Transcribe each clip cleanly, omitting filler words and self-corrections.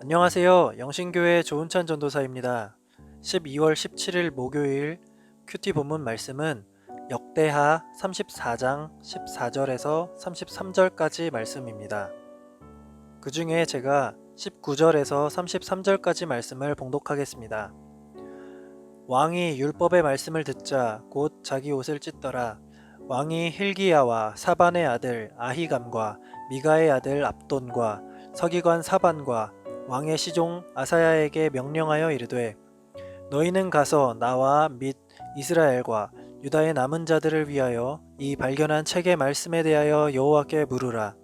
안녕하세요. 영신교회 조은찬 전도사입니다. 12월 17일 목요일 큐티 본문 말씀은 역대하 34장 14절에서 33절까지 말씀입니다. 그 중에 제가 19절에서 33절까지 말씀을 봉독하겠습니다. 왕이 율법의 말씀을 듣자 곧 자기 옷을 찢더라. 왕이 hil기야와 사반의 아들 아히감과 미가의 아들 압돈과 서기관 사반과 왕의 시종 아사야에게 명령하여 이르되 너희는 가서 나와 및 이스라엘과 유다의 남은 자들을 위하여 이 발견한 책의 말씀에 대하여 여호와께 물으라.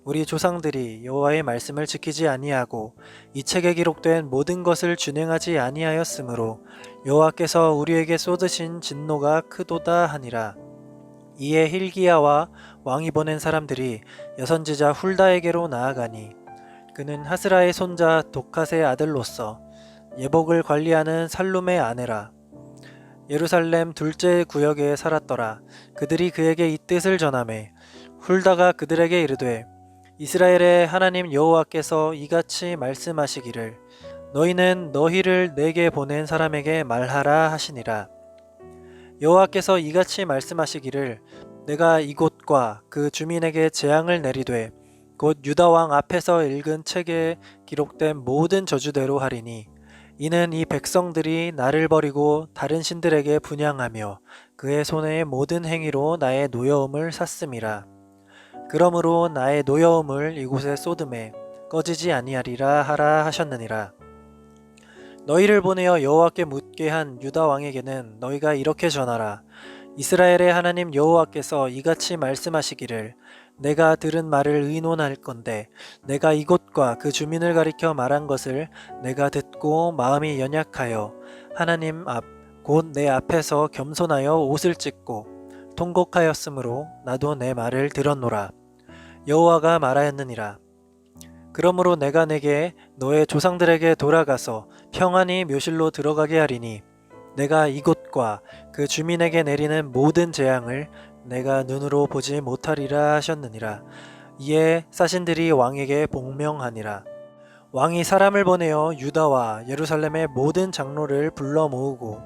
우리 조상들이 여호와의 말씀을 지키지 아니하고 이 책에 기록된 모든 것을 준행하지 아니하였으므로 여호와께서 우리에게 쏟으신 진노가 크도다 하니라. 이에 hil기야와 왕이 보낸 사람들이 여선지자 훌다에게로 나아가니 그는 하스라의 손자 독핫의 아들로서 예복을 관리하는 살룸의 아내라. 예루살렘 둘째 구역에 살았더라. 그들이 그에게 이 뜻을 전하매 훌다가 그들에게 이르되 이스라엘의 하나님 여호와께서 이같이 말씀하시기를 너희는 너희를 내게 보낸 사람에게 말하라 하시니라. 여호와께서 이같이 말씀하시기를 내가 이곳과 그 주민에게 재앙을 내리되 곧 유다 왕 앞에서 읽은 책에 기록된 모든 저주대로 하리니 이는 이 백성들이 나를 버리고 다른 신들에게 분향하며 그의 손의 모든 행위로 나의 노여움을 샀음이라. 그러므로 나의 노여움을 이곳에 쏟음에 꺼지지 아니하리라 하라 하셨느니라. 너희를 보내어 여호와께 묻게 한 유다 왕에게는 너희가 이렇게 전하라. 이스라엘의 하나님 여호와께서 이같이 말씀하시기를 내가 들은 말을 의논할 건대 내가 이곳과 그 주민을 가리켜 말한 것을 내가 듣고 마음이 연약하여 하나님 앞 곧 내 앞에서 겸손하여 옷을 찢고 통곡하였으므로 나도 내 말을 들었노라. 여호와가 말하였느니라. 그러므로 내가 내게 너의 조상들에게 돌아가서 평안히 묘실로 들어가게 하리니 내가 이곳과 그 주민에게 내리는 모든 재앙을 내가 눈으로 보지 못하리라 하셨느니라. 이에 사신들이 왕에게 복명하니라. 왕이 사람을 보내어 유다와 예루살렘의 모든 장로를 불러 모으고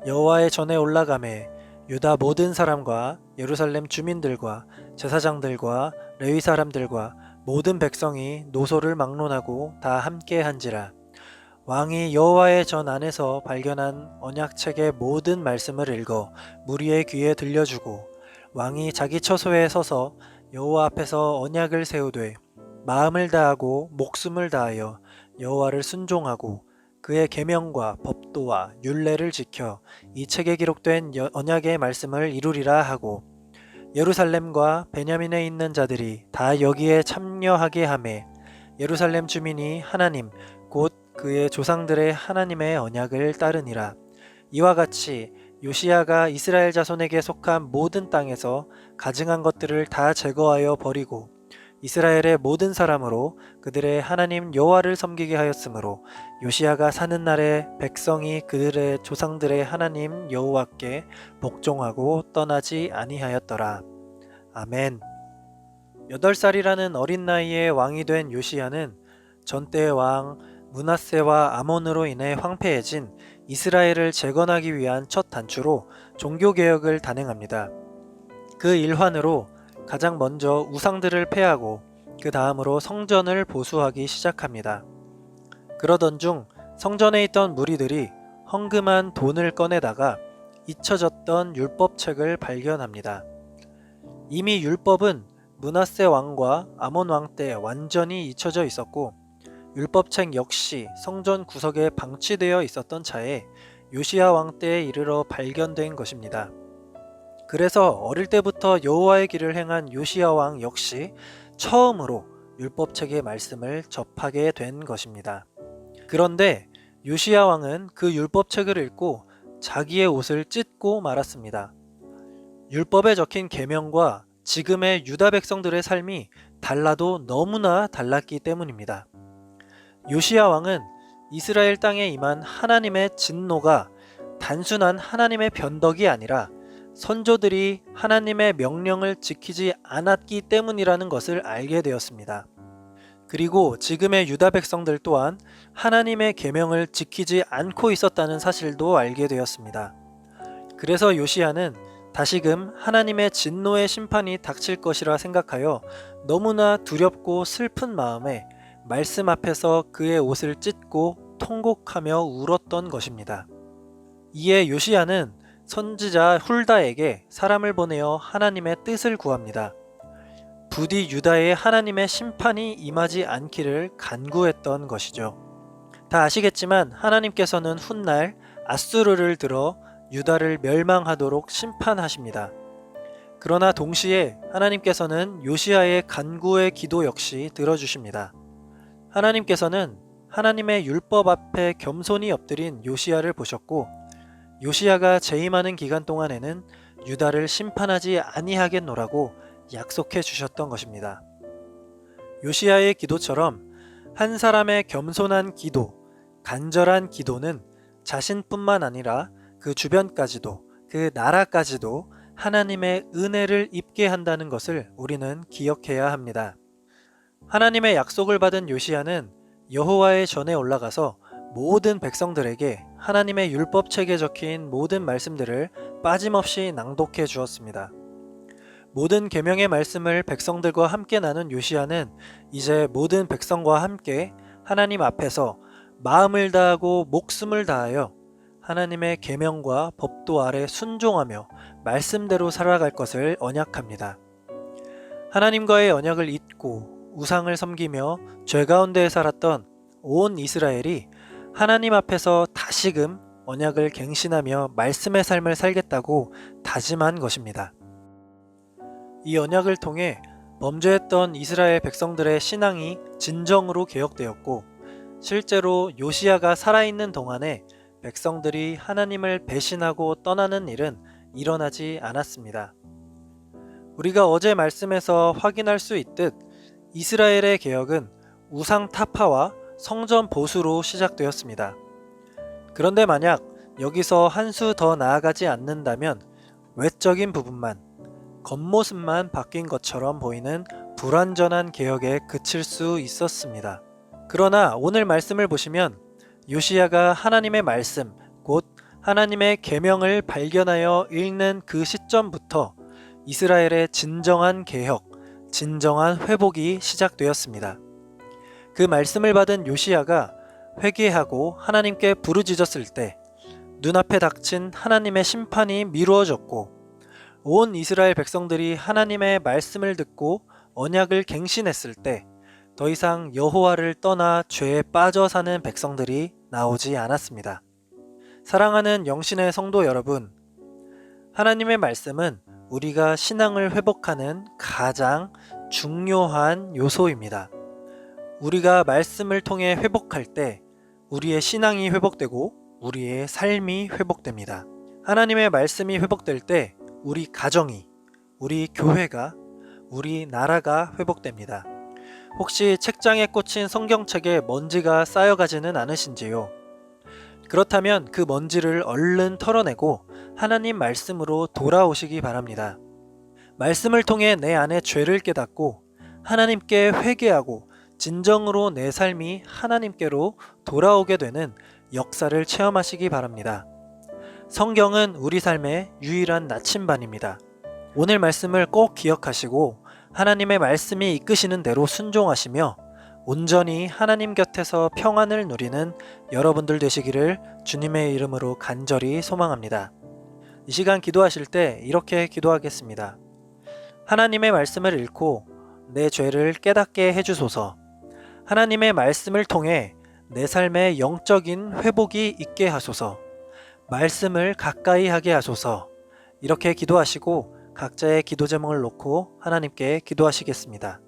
여호와의 전에 올라가매 유다 모든 사람과 예루살렘 주민들과 제사장들과 레위 사람들과 모든 백성이 노소를 막론하고 다 함께 한지라. 왕이 여호와의 전 안에서 발견한 언약책의 모든 말씀을 읽어 무리의 귀에 들려주고 왕이 자기 처소에 서서 여호와 앞에서 언약을 세우되 마음을 다하고 목숨을 다하여 여호와를 순종하고 그의 계명과 법도와 율례를 지켜 이 책에 기록된 언약의 말씀을 이루리라 하고 예루살렘과 베냐민에 있는 자들이 다 여기에 참여하게 하매 예루살렘 주민이 하나님 곧 그의 조상들의 하나님의 언약을 따르니라. 이와 같이 요시야가 이스라엘 자손에게 속한 모든 땅에서 가증한 것들을 다 제거하여 버리고 이스라엘의 모든 사람으로 그들의 하나님 여호와를 섬기게 하였으므로 요시야가 사는 날에 백성이 그들의 조상들의 하나님 여호와께 복종하고 떠나지 아니하였더라. 아멘. 8살이라는 어린 나이에 왕이 된 요시야는 전때의 왕 므낫세와 아몬으로 인해 황폐해진 이스라엘을 재건하기 위한 첫 단추로 종교개혁을 단행합니다. 그 일환으로 가장 먼저 우상들을 폐하고 그 다음으로 성전을 보수하기 시작합니다. 그러던 중 성전에 있던 무리들이 헌금한 돈을 꺼내다가 잊혀졌던 율법책을 발견합니다. 이미 율법은 므낫세 왕과 아몬 왕 때 완전히 잊혀져 있었고 율법책 역시 성전 구석에 방치되어 있었던 차에 요시야 왕 때에 이르러 발견된 것입니다. 그래서 어릴 때부터 여호와의 길을 행한 요시야 왕 역시 처음으로 율법책의 말씀을 접하게 된 것입니다. 그런데 요시야 왕은 그 율법책을 읽고 자기의 옷을 찢고 말았습니다. 율법에 적힌 계명과 지금의 유다 백성들의 삶이 달라도 너무나 달랐기 때문입니다. 요시야 왕은 이스라엘 땅에 임한 하나님의 진노가 단순한 하나님의 변덕이 아니라 선조들이 하나님의 명령을 지키지 않았기 때문이라는 것을 알게 되었습니다. 그리고 지금의 유다 백성들 또한 하나님의 계명을 지키지 않고 있었다는 사실도 알게 되었습니다. 그래서 요시야는 다시금 하나님의 진노의 심판이 닥칠 것이라 생각하여 너무나 두렵고 슬픈 마음에 말씀 앞에서 그의 옷을 찢고 통곡하며 울었던 것입니다. 이에 요시야는 선지자 훌다에게 사람을 보내어 하나님의 뜻을 구합니다. 부디 유다에 하나님의 심판이 임하지 않기를 간구했던 것이죠. 다 아시겠지만 하나님께서는 훗날 아수르를 들어 유다를 멸망하도록 심판하십니다. 그러나 동시에 하나님께서는 요시야의 간구의 기도 역시 들어주십니다. 하나님께서는 하나님의 율법 앞에 겸손히 엎드린 요시야를 보셨고 요시야가 재임하는 기간 동안에는 유다를 심판하지 아니하겠노라고 약속해 주셨던 것입니다. 요시야의 기도처럼 한 사람의 겸손한 기도, 간절한 기도는 자신뿐만 아니라 그 주변까지도, 그 나라까지도 하나님의 은혜를 입게 한다는 것을 우리는 기억해야 합니다. 하나님의 약속을 받은 요시야는 여호와의 전에 올라가서 모든 백성들에게 하나님의 율법책에 적힌 모든 말씀들을 빠짐없이 낭독해 주었습니다. 모든 계명의 말씀을 백성들과 함께 나눈 요시야는 이제 모든 백성과 함께 하나님 앞에서 마음을 다하고 목숨을 다하여 하나님의 계명과 법도 아래 순종하며 말씀대로 살아갈 것을 언약합니다. 하나님과의 언약을 잊고 우상을 섬기며 죄 가운데 살았던 온 이스라엘이 하나님 앞에서 다시금 언약을 갱신하며 말씀의 삶을 살겠다고 다짐한 것입니다. 이 언약을 통해 범죄했던 이스라엘 백성들의 신앙이 진정으로 개혁되었고 실제로 요시야가 살아있는 동안에 백성들이 하나님을 배신하고 떠나는 일은 일어나지 않았습니다. 우리가 어제 말씀에서 확인할 수 있듯 이스라엘의 개혁은 우상 타파와 성전 보수로 시작되었습니다. 그런데 만약 여기서 한 수 더 나아가지 않는다면 외적인 부분만, 겉모습만 바뀐 것처럼 보이는 불완전한 개혁에 그칠 수 있었습니다. 그러나 오늘 말씀을 보시면 요시야가 하나님의 말씀, 곧 하나님의 계명을 발견하여 읽는 그 시점부터 이스라엘의 진정한 개혁, 진정한 회복이 시작되었습니다. 그 말씀을 받은 요시야가 회개하고 하나님께 부르짖었을 때 눈앞에 닥친 하나님의 심판이 미루어졌고 온 이스라엘 백성들이 하나님의 말씀을 듣고 언약을 갱신했을 때 더 이상 여호와를 떠나 죄에 빠져 사는 백성들이 나오지 않았습니다. 사랑하는 영신의 성도 여러분, 하나님의 말씀은 우리가 신앙을 회복하는 가장 중요한 요소입니다. 우리가 말씀을 통해 회복할 때 우리의 신앙이 회복되고 우리의 삶이 회복됩니다. 하나님의 말씀이 회복될 때 우리 가정이, 우리 교회가, 우리 나라가 회복됩니다. 혹시 책장에 꽂힌 성경책에 먼지가 쌓여가지는 않으신지요? 그렇다면 그 먼지를 얼른 털어내고 하나님 말씀으로 돌아오시기 바랍니다. 말씀을 통해 내 안의 죄를 깨닫고 하나님께 회개하고 진정으로 내 삶이 하나님께로 돌아오게 되는 역사를 체험하시기 바랍니다. 성경은 우리 삶의 유일한 나침반입니다. 오늘 말씀을 꼭 기억하시고 하나님의 말씀이 이끄시는 대로 순종하시며 온전히 하나님 곁에서 평안을 누리는 여러분들 되시기를 주님의 이름으로 간절히 소망합니다. 이 시간 기도하실 때 이렇게 기도하겠습니다. 하나님의 말씀을 읽고 내 죄를 깨닫게 해주소서. 하나님의 말씀을 통해 내 삶의 영적인 회복이 있게 하소서. 말씀을 가까이 하게 하소서. 이렇게 기도하시고 각자의 기도 제목을 놓고 하나님께 기도하시겠습니다.